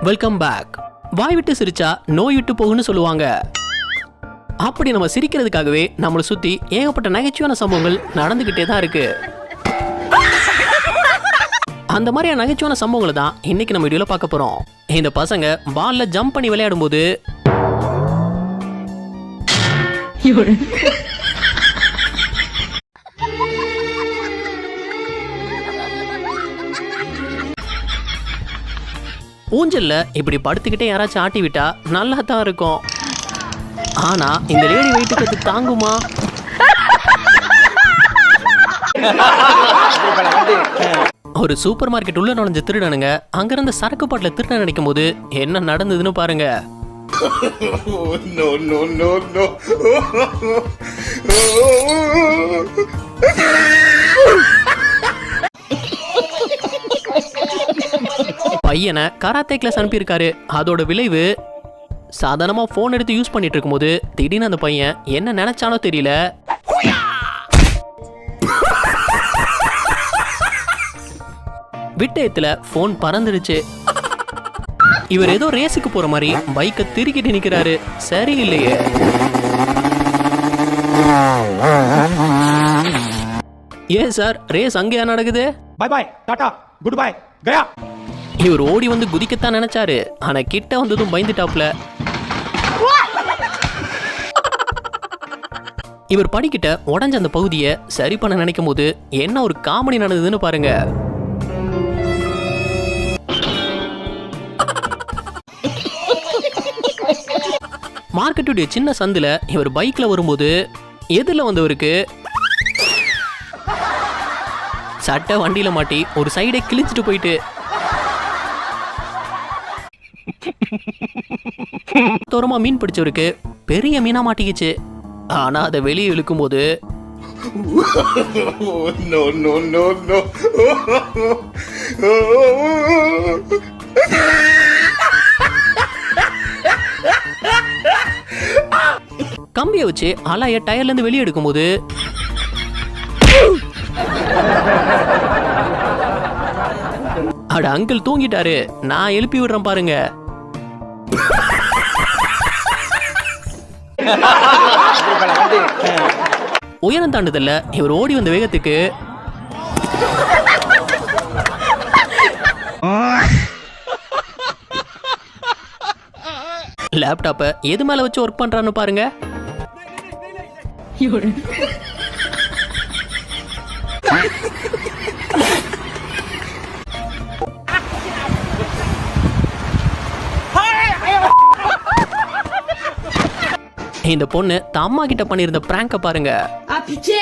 Welcome back. வாய் விட்டு சிரிச்சா நோய் விட்டு போகுன்னு சொல்லுவாங்க. அப்படி நம்ம சிரிக்கிறதுக்காகவே நம்மளை சுத்தி ஏகப்பட்ட நகைச்சுவையான சம்பவங்கள் நடந்துகிட்டே தான் இருக்கு. அந்த மாதிரியான நகைச்சுவையான சம்பவங்களை தான் இன்னைக்கு நம்ம வீடியோல பார்க்க போறோம். இந்த பசங்க பால்ல ஜம்ப் பண்ணி விளையாடும் போது ஊஞ்சல்ல இப்படி படுத்துக்கிட்டே யாராச்சும் ஆட்டி விட்டா நல்லா தான் இருக்கும். ஆனா இந்த லேடி வெயிட்டுக்கு தாங்குமா? ஒரு சூப்பர் மார்க்கெட் உள்ள நுழைஞ்ச திருடனுங்க அங்கிருந்த சரக்கு பாட்டில திருட நினைக்கும் போது என்ன நடந்ததுன்னு பாருங்க. பையனை கராத்தே கிளாஸ் அனுப்பியிருக்காரு. அதோட விளைவு சாதாரணமா போன் எடுத்து யூஸ் பண்ணிட்டு இருக்கும் போது திடீர்னு அந்த பையன் என்ன நினைச்சானோ தெரியல, விட்டயத்துல போன் பறந்துடுச்சு. இவர் ஏதோ ரேஸுக்கு போற மாதிரி பைக்கை திருக்கிட்டு நிக்கிறாரு. சரி இல்லையே. ஏன் சார் ரேஸ் அங்கேயா நடக்குது? Bye bye tata good bye கயா. இவர் ஓடி வந்து குதிக்கத்தான் நினைச்சாரு. ஆனா கிட்ட வந்ததும் பயந்துட்டாப்ல. இவர் படிக்கிட்ட உடஞ்ச அந்த பகுதியை சரி பண்ண நினைக்கும் போது என்ன ஒரு காமெடி நடந்ததுன்னு பாருங்க. மார்க்கெட்டுடைய சின்ன சந்துல இவர் பைக்ல வரும்போது எதிரில் வந்தவருக்கு சட்டை வண்டியில மாட்டி ஒரு சைடை கிழிச்சிட்டு போயிட்டு தூரமா மீன் பிடிச்சவருக்கு பெரிய மீனா மாட்டிக்கிச்சு. ஆனா அதை வெளியே இழுக்கும் போது கம்பியை வச்சு அலைய டயர்ல இருந்து வெளியே எடுக்கும் போது அட அங்கிள் தூங்கிட்டாரு, நான் எழுப்பி விடுறேன் பாருங்க. உயரம் தாண்டுதல்ல இவர் ஓடி வந்த வேகத்துக்கு லேப்டாப்பை எது மேல வச்சு ஒர்க் பண்றான்னு பாருங்க. இந்த பொண்ணு தம்மா கிட்ட பண்ணிருந்த பிராங்க பாருங்க. Ah pitié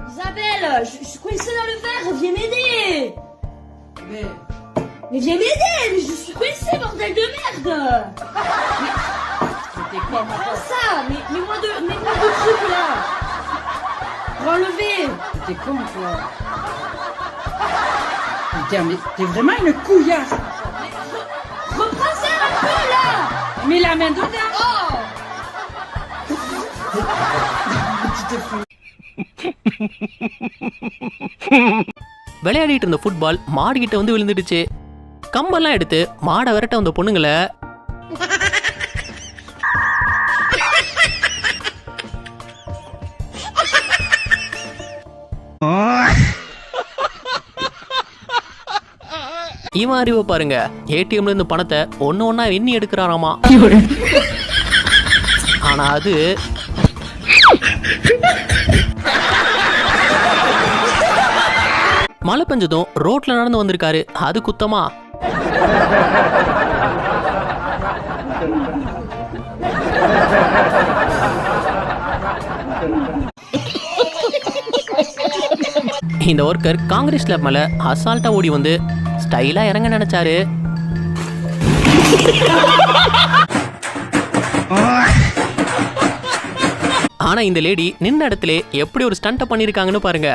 Isabelle, je suis coincée dans le verre, viens m'aider. Mais viens m'aider, mais je suis coincée, bordel de merde. Mais prends ça, mets-moi deux trucs là. Pour enlever. T'es con toi. Putain, mais t'es vraiment une couillasse. Reprends ça un peu là. Mets la main dedans. Oh. விளையாடிட்டு இருந்த football மாடு கிட்ட வந்து விழுந்துடுச்சு. கம்பெல்லாம் எடுத்து மாடை விரட்ட வந்த பொண்ணுங்களை இவன் அறிவை பாருங்க. ஏடிஎம்ல இருந்து பணத்தை ஒன்னு ஒன்னா எண்ணி எடுக்கிறாராமா. ஆனா அது மழை பெஞ்சதும் ரோட்ல நடந்து வந்திருக்காரு. அது குத்தமா? இந்த ஒர்க்கர் காங்கிரஸ் லேப் மேல அசால்ட்டா ஓடி வந்து ஸ்டைலா இறங்க நினைச்சாரு. ஆனா இந்த லேடி நின்ன இடத்துல எப்படி ஒரு ஸ்டண்ட் பண்ணிருக்காங்கன்னு பாருங்க.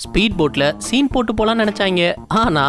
ஸ்பீட் போட்ல சீன் போட்டு போலாம் நினைச்சாங்க. ஆனா